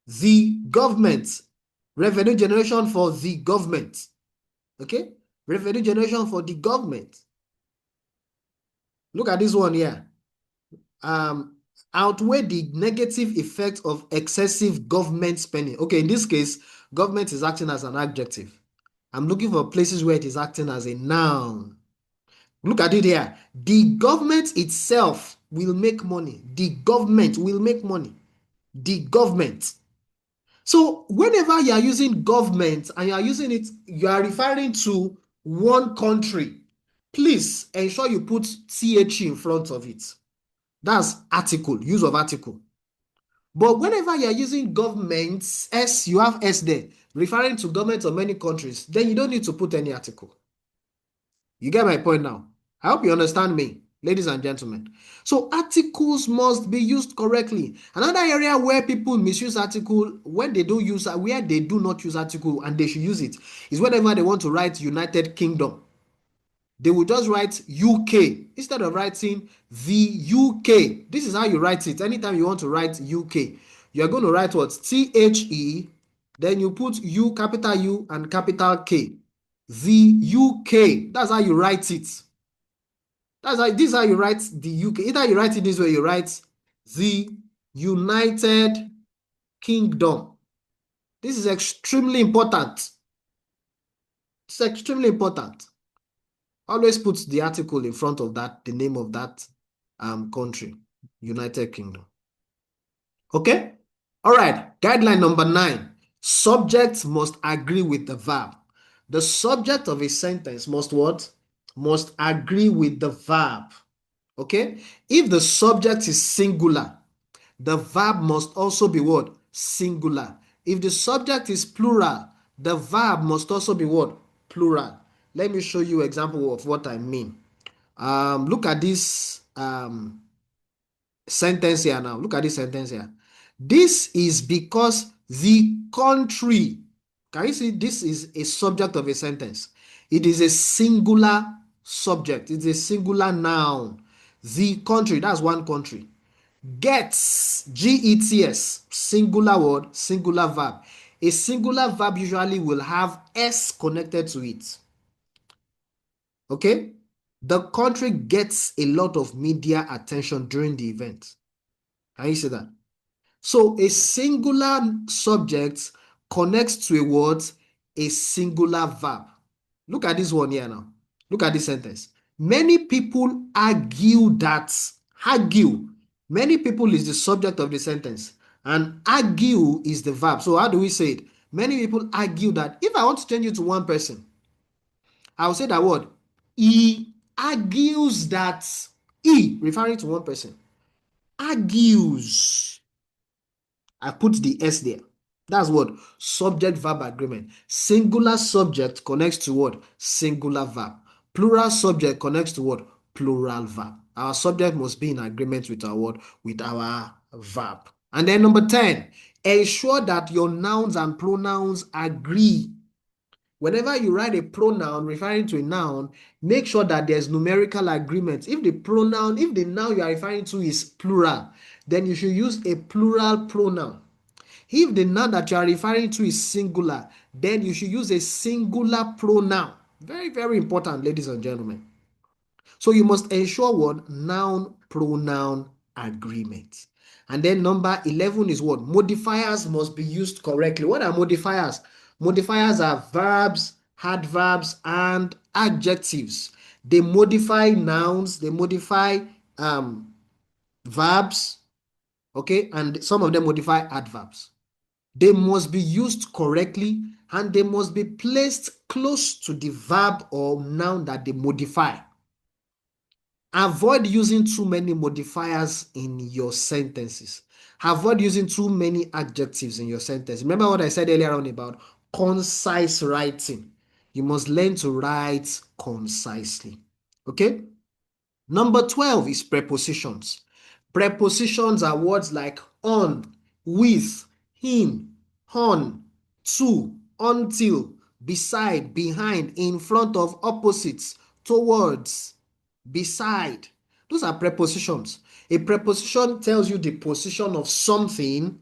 A: The government. Revenue generation for the government. Okay? Revenue generation for the government. Look at this one here. Outweigh the negative effect of excessive government spending. Okay, in this case, government is acting as an adjective. I'm looking for places where it is acting as a noun. Look at it here. The government itself will make money. The government will make money. The government. So whenever you are using government and you are using it, you are referring to one country. Please ensure you put TH in front of it. That's article, use of article. But whenever you are using government, S, you have S there, referring to governments of many countries, then you don't need to put any article. You get my point now? I hope you understand me. ladies and gentlemen. So articles must be used correctly. Another area where people misuse article, when they don't use, where they do not use article and they should use it, is whenever they want to write United Kingdom. They will just write UK instead of writing the UK. This is how you write it. Anytime you want to write UK, you are going to write what? THE, then you put U, capital U and capital K. The UK. That's how you write it. This is how you write the UK. Either you write it this way, you write the United Kingdom. This is extremely important. It's extremely important. Always put the article in front of that, the name of that country, United Kingdom. Okay? All right. Guideline number 9. Subject must agree with the verb. The subject of a sentence must what? Must agree with the verb. Okay? If the subject is singular, the verb must also be what? Singular. If the subject is plural, the verb must also be what? Plural. Let me show you an example of what I mean. Look at this sentence here now. Look at this sentence here. This is because the country. Can you see this is a subject of a sentence? It is a singular subject. It's a singular noun. The country, that's one country. Gets, Gets, singular word, singular verb. A singular verb usually will have S connected to it. Okay? The country gets a lot of media attention during the event. Can you see that? So a singular subject connects to a word, a singular verb. Look at this one here now. Look at this sentence. Many people argue that, argue. Many people is the subject of the sentence and argue is the verb. So how do we say it? Many people argue that. If I want to change it to one person, I'll say that word. He argues that, he, referring to one person, argues. I put the S there. That's what subject-verb agreement. Singular subject connects to what? Singular verb. Plural subject connects to what? Plural verb. Our subject must be in agreement with our word, with our verb. And then number 10, ensure that your nouns and pronouns agree. Whenever you write a pronoun referring to a noun, make sure that there's numerical agreement. If the noun you are referring to is plural, then you should use a plural pronoun. If the noun that you are referring to is singular, then you should use a singular pronoun. Very, very important, ladies and gentlemen. So you must ensure what? Noun-pronoun agreement. And then number 11 is what? Modifiers must be used correctly. What are modifiers? Modifiers are verbs, adverbs, and adjectives. They modify nouns, they modify verbs, okay, and some of them modify adverbs. They must be used correctly and they must be placed close to the verb or noun that they modify. Avoid using too many modifiers in your sentences. Avoid using too many adjectives in your sentence. Remember what I said earlier on about concise writing. You must learn to write concisely. Okay? Number 12 is prepositions. Prepositions are words like on, with, in, on, to, until, beside, behind, in front of, opposites, towards, beside. Those are prepositions. A preposition tells you the position of something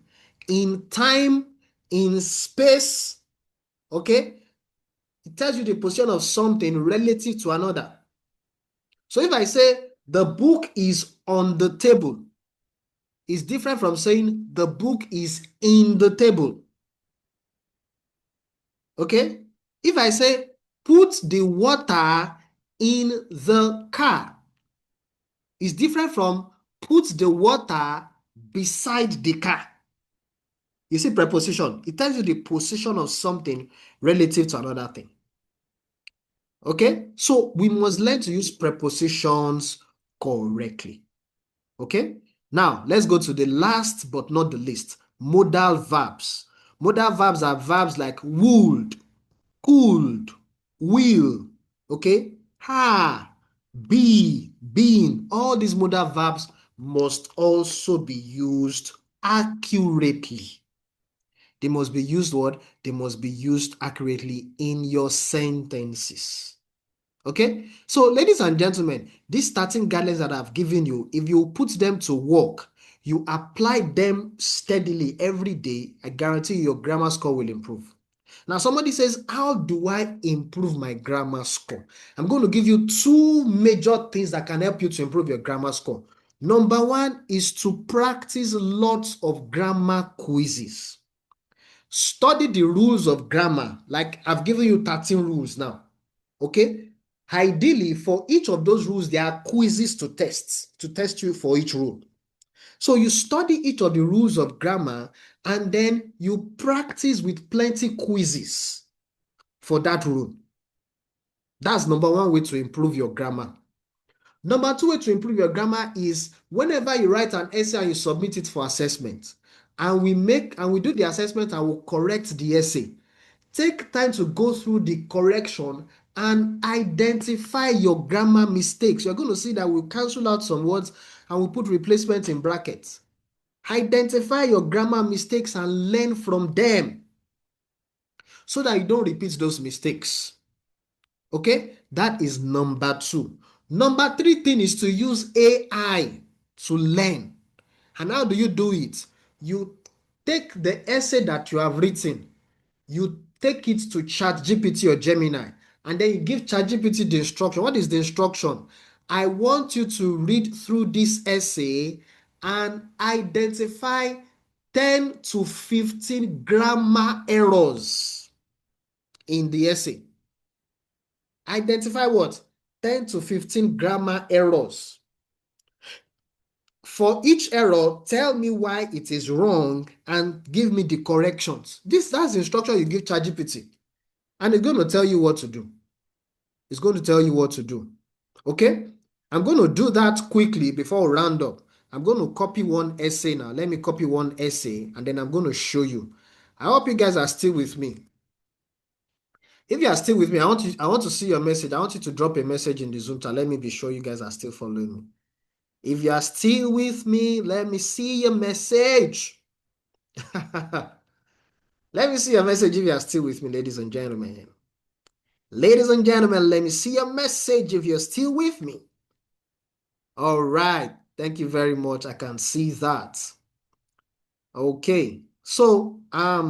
A: in time, in space, okay? It tells you the position of something relative to another. So if I say the book is on the table, it's different from saying the book is in the table. Okay? If I say put the water in the car, it's different from put the water beside the car. You see preposition. It tells you the position of something relative to another thing. Okay? So we must learn to use prepositions correctly. Okay? Now, let's go to the last but not the least, modal verbs. Modal verbs are verbs like would, could, will, okay? Ha, be, being, all these modal verbs must also be used accurately. They must be used what? They must be used accurately in your sentences. Okay? So, ladies and gentlemen, these 13 guidelines that I've given you, if you put them to work, you apply them steadily every day, I guarantee your grammar score will improve. Now, somebody says, how do I improve my grammar score? I'm going to give you two major things that can help you to improve your grammar score. Number one is to practice lots of grammar quizzes. Study the rules of grammar. Like I've given you 13 rules now. Okay? Ideally, for each of those rules, there are quizzes to test you for each rule. So you study each of the rules of grammar and then you practice with plenty quizzes for that rule. That's number one way to improve your grammar. Number two way to improve your grammar is whenever you write an essay and you submit it for assessment, and we do the assessment and we correct the essay. Take time to go through the correction and identify your grammar mistakes. You're going to see that we'll cancel out some words and we'll put replacement in brackets. Identify your grammar mistakes and learn from them so that you don't repeat those mistakes. Okay, that is number two. Number three thing is to use AI to learn. And how do you do it? You take the essay that you have written, you take it to ChatGPT or Gemini, and then you give ChatGPT the instruction. What is the instruction? I want you to read through this essay and identify 10 to 15 grammar errors in the essay. Identify what? 10 to 15 grammar errors. For each error, tell me why it is wrong and give me the corrections. That's the instruction you give ChatGPT. And it's going to tell you what to do. It's going to tell you what to do. Okay? I'm going to do that quickly before we round up. I'm going to copy one essay now. Let me copy one essay and then I'm going to show you. I hope you guys are still with me. If you are still with me, I want to see your message. I want you to drop a message in the Zoom chat. Let me be sure you guys are still following me. If you are still with me, let me see your message. Let me see your message if you are still with me, ladies and gentlemen. Ladies and gentlemen, let me see your message if you're still with me. All right. Thank you very much. I can see that. Okay. So, I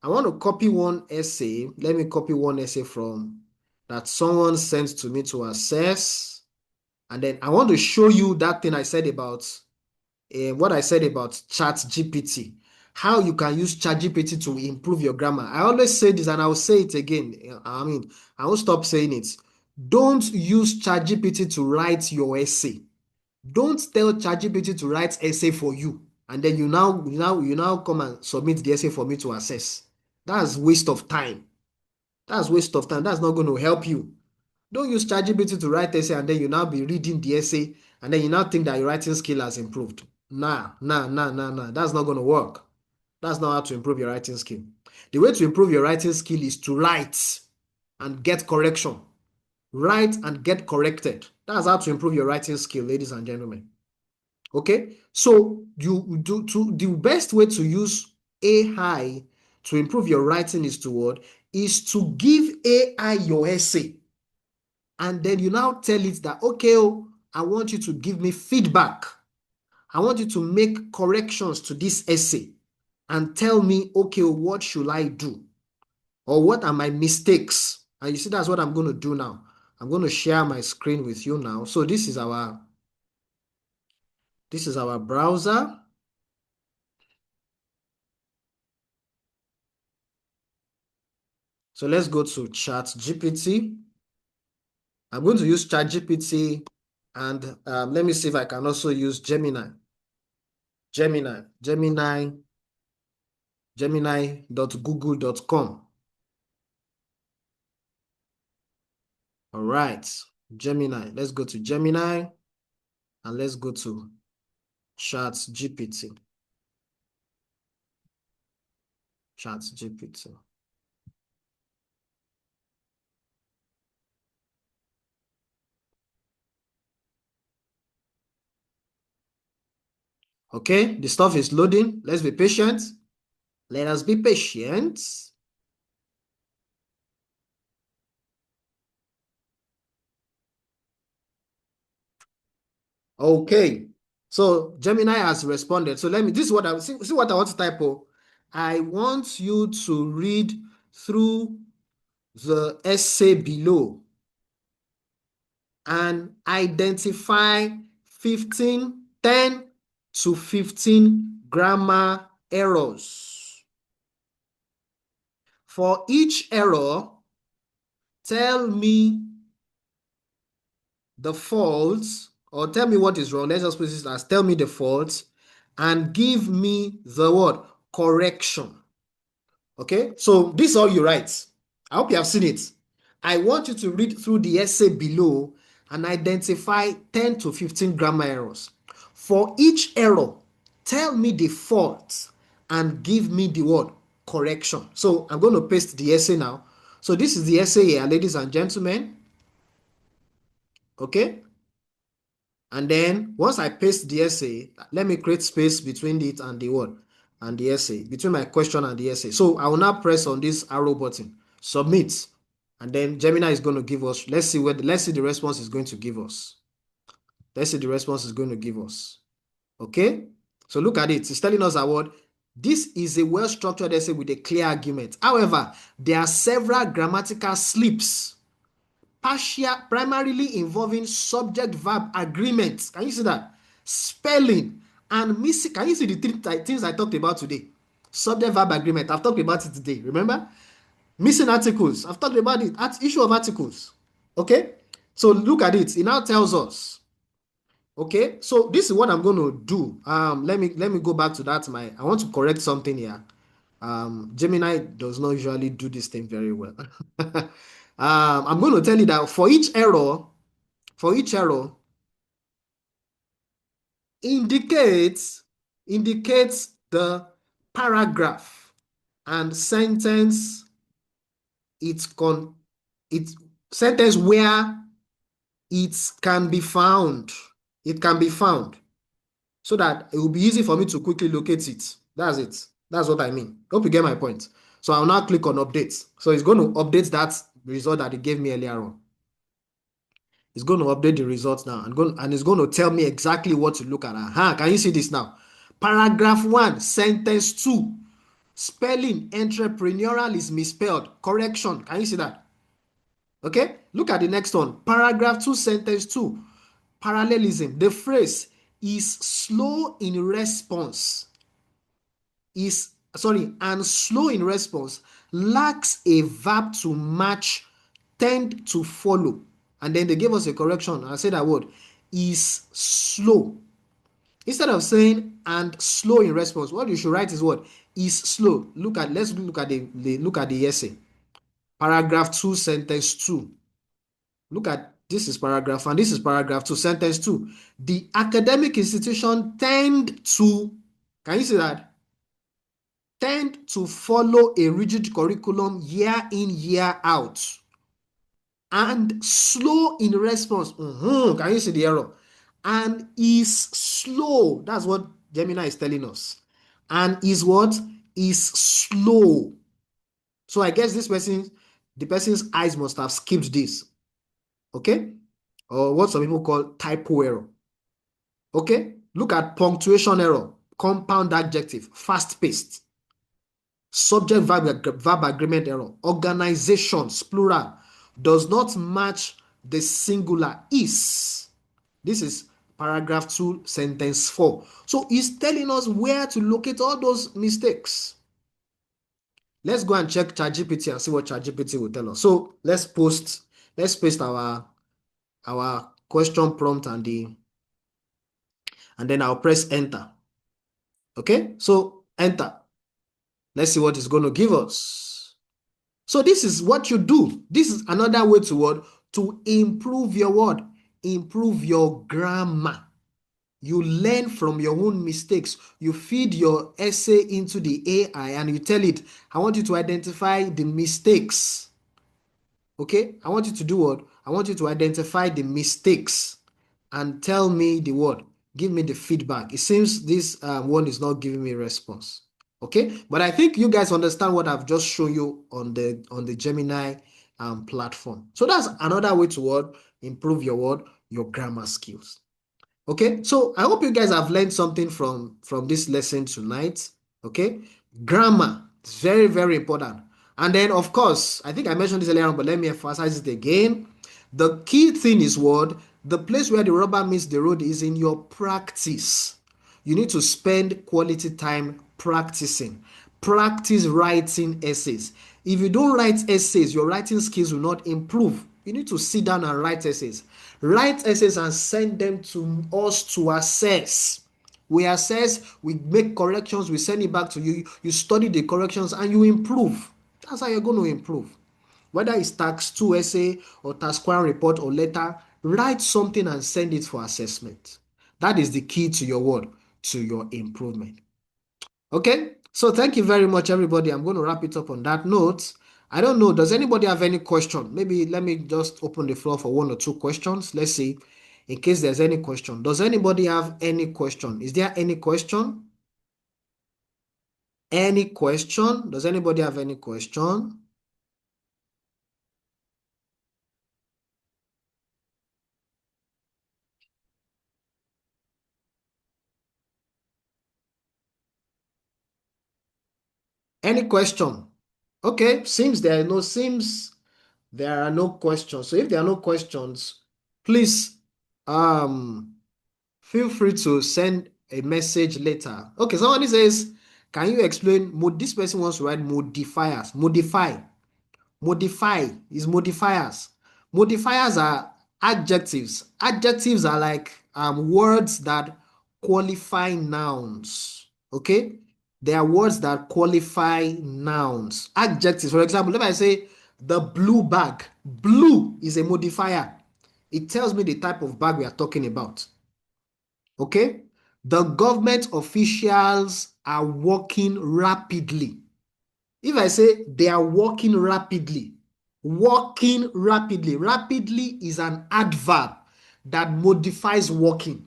A: want to copy one essay. Let me copy one essay from that someone sent to me to assess. And then I want to show you that thing I said about what I said about ChatGPT, how you can use ChatGPT to improve your grammar. I always say this and I will say it again. I won't stop saying it. Don't use ChatGPT to write your essay. Don't tell ChatGPT to write essay for you, and then you now come and submit the essay for me to assess. That's waste of time. That's waste of time. That's not going to help you. Don't use ChatGPT to write essay and then you now be reading the essay and then you now think that your writing skill has improved. Nah. That's not going to work. That's not how to improve your writing skill. The way to improve your writing skill is to write and get correction. Write and get corrected. That's how to improve your writing skill, ladies and gentlemen. Okay? So the best way to use AI to improve your writing is to give AI your essay. And then you now tell it that, okay, I want you to give me feedback. I want you to make corrections to this essay and tell me, okay, what should I do? Or what are my mistakes? And you see, that's what I'm going to do now. I'm going to share my screen with you now. So this is our browser. So let's go to ChatGPT. I'm going to use ChatGPT and let me see if I can also use Gemini. Gemini.google.com. All right, Gemini. Let's go to Gemini and let's go to ChatGPT. ChatGPT. Okay, the stuff is loading. Let's be patient. Let us be patient. Okay, so Gemini has responded. So this is what I see what I want to type. I want you to read through the essay below and identify 10 to 15 grammar errors. For each error, tell me the faults, or tell me what is wrong. Let's just put this as tell me the faults and give me the word correction. Okay, so this is all you write. I hope you have seen it. I want you to read through the essay below and identify 10 to 15 grammar errors. For each error, tell me the fault and give me the word correction. So I'm going to paste the essay now. So this is the essay here, ladies and gentlemen. Okay. And then once I paste the essay, let me create space between it and the word and the essay, between my question and the essay. So I will now press on this arrow button, submit, and then Gemini is going to give us, let's see the response is going to give us. Let's see the response is going to give us. Okay? So look at it. It's telling us that what this is a well-structured essay with a clear argument. However, there are several grammatical slips primarily involving subject-verb agreement. Can you see that? Spelling and missing. Can you see the three things I talked about today? Subject-verb agreement. I've talked about it today. Remember? Missing articles. I've talked about it. Issue of articles. Okay? So look at it. It now tells us. Okay? So this is what I'm going to do. Let me go back to that. I want to correct something here. Gemini does not usually do this thing very well. I'm going to tell you that for each error, indicates the paragraph and sentence it sentence where it can be found. It can be found so that it will be easy for me to quickly locate it. That's it. That's what I mean. Hope you get my point. So I'll now click on update. So it's going to update that result that it gave me earlier on. It's going to update the results now and it's going to tell me exactly what to look at. Can you see this now? Paragraph 1, sentence 2. Spelling entrepreneurial is misspelled. Correction. Can you see that? Okay, look at the next one. Paragraph 2, sentence 2. Parallelism. The phrase is slow in response and slow in response lacks a verb to match, tend to follow. And then they gave us a correction. I said that word is slow. Instead of saying and slow in response, what you should write is what is slow. Let's look at the essay. Paragraph 2, sentence 2. Look at this is paragraph 1, this is paragraph 2, sentence 2. The academic institution tend to, can you see that? Tend to follow a rigid curriculum year in, year out. And slow in response. Can you see the error? And is slow. That's what Gemini is telling us. And is what? Is slow. So I guess the person's eyes must have skipped this. Okay? Or what some people call typo error. Okay? Look at punctuation error, compound adjective, fast-paced. Subject verb agreement error. Organizations, plural, does not match the singular is. This is paragraph 2, sentence 4. So it's telling us where to locate all those mistakes. Let's go and check ChatGPT and see what ChatGPT will tell us. So let's paste our question prompt and then I'll press enter. Okay, so enter. Let's see what it's going to give us. So this is what you do. This is another way to improve your word, improve your grammar. You learn from your own mistakes. You feed your essay into the AI and you tell it, I want you to identify the mistakes. Okay? I want you to do what? I want you to identify the mistakes and tell me the word. Give me the feedback. It seems this one is not giving me response. Okay, but I think you guys understand what I've just shown you on the Gemini platform. So that's another way to improve your grammar skills. Okay, so I hope you guys have learned something from this lesson tonight. Okay, grammar is very, very important. And then, of course, I think I mentioned this earlier on, but let me emphasize it again. The key thing is what? The place where the rubber meets the road is in your practice. You need to spend quality time practicing. Practice writing essays. If you don't write essays, your writing skills will not improve. You need to sit down and write essays. Write essays and send them to us to assess. We assess, we make corrections, we send it back to you. You study the corrections and you improve. That's how you're going to improve. Whether it's task 2 essay or task 1 report or letter, write something and send it for assessment. That is the key to your word, to your improvement. Okay, so thank you very much, everybody. I'm going to wrap it up on that note. I don't know, does anybody have any question? Maybe let me just open the floor for 1 or 2 questions. Let's see, in case there's any question. Does anybody have any question? Is there any question? Any question? Does anybody have any question? Any question? Okay, seems there are no questions. So if there are no questions, please um feel free to send a message later. Okay, somebody says, can you explain this person wants to write modifiers. Modify is modifiers. Modifiers are adjectives. Adjectives are like words that qualify nouns. Okay? They are words that qualify nouns. Adjectives, for example, if I say the blue bag, blue is a modifier. It tells me the type of bag we are talking about. Okay? The government officials are working rapidly. If I say they are working rapidly, rapidly is an adverb that modifies working.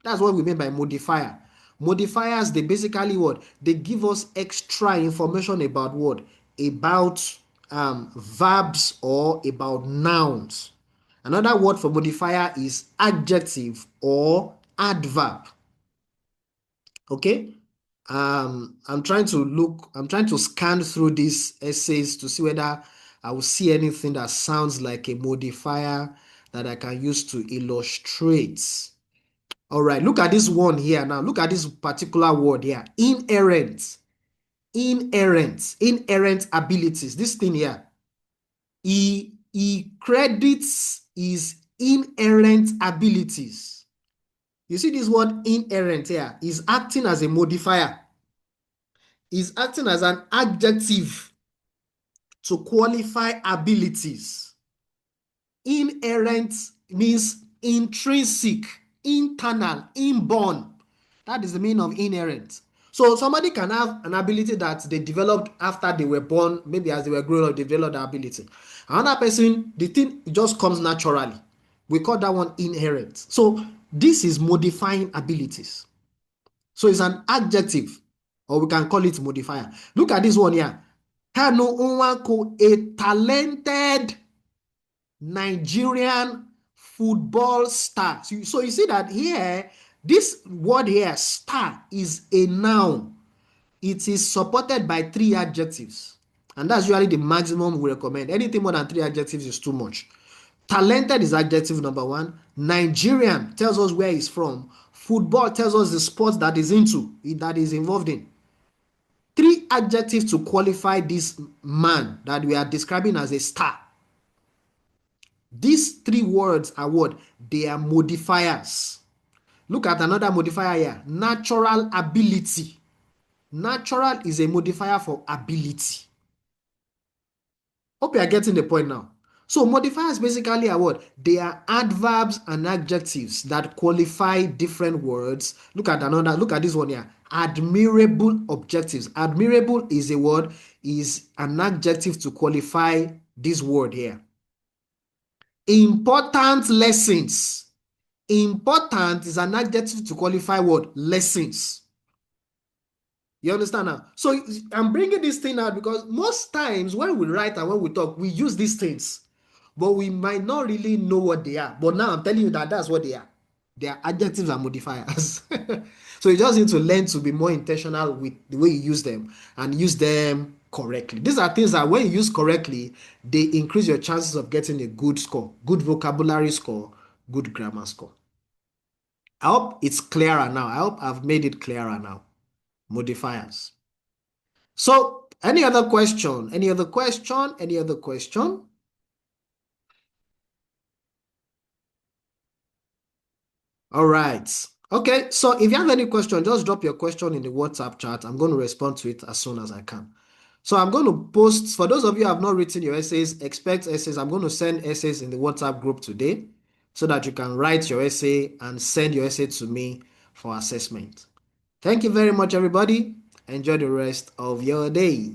A: That's what we mean by modifier. Modifiers, they basically what? They give us extra information about what? About verbs or about nouns. Another word for modifier is adjective or adverb. Okay? I'm trying to scan through these essays to see whether I will see anything that sounds like a modifier that I can use to illustrate. All right, look at this one here now. Look at this particular word here. Inherent. Inherent abilities. This thing here. He credits his inherent abilities. You see this word inherent here is acting as a modifier. Is acting as an adjective to qualify abilities. Inherent means intrinsic, internal, inborn. That is the meaning of inherent. So somebody can have an ability that they developed after they were born, maybe as they were growing up, they developed the ability. Another person, the thing just comes naturally. We call that one inherent. So this is modifying abilities. So it's an adjective, or we can call it modifier. Look at this one here. Kanu Nwankwo, a talented Nigerian football star. So you see that here, this word here, star, is a noun. It is supported by 3 adjectives. And that's usually the maximum we recommend. Anything more than 3 adjectives is too much. Talented is adjective number 1. Nigerian tells us where he's from. Football tells us the sport that is into, that is involved in. 3 adjectives to qualify this man that we are describing as a star. These 3 words are what? They are modifiers. Look at another modifier here. Natural ability. Natural is a modifier for ability. Hope you are getting the point now. So modifiers basically are what? They are adverbs and adjectives that qualify different words. Look at this one here. Admirable objectives. Admirable is a word, is an adjective to qualify this word here. Important lessons. Important is an adjective to qualify what? Lessons. You understand now? So I'm bringing this thing out because most times when we write and when we talk, we use these things, but we might not really know what they are. But now I'm telling you that that's what they are. They are adjectives and modifiers. So you just need to learn to be more intentional with the way you use them and use them correctly. These are things that when you use correctly, they increase your chances of getting a good score, good vocabulary score, good grammar score. I hope it's clearer now. I hope I've made it clearer now. Modifiers. So, any other question? Any other question? Any other question? All right. Okay, so if you have any question, just drop your question in the WhatsApp chat. I'm going to respond to it as soon as I can. So I'm going to post, for those of you who have not written your essays, expect essays. I'm going to send essays in the WhatsApp group today so that you can write your essay and send your essay to me for assessment. Thank you very much, everybody. Enjoy the rest of your day.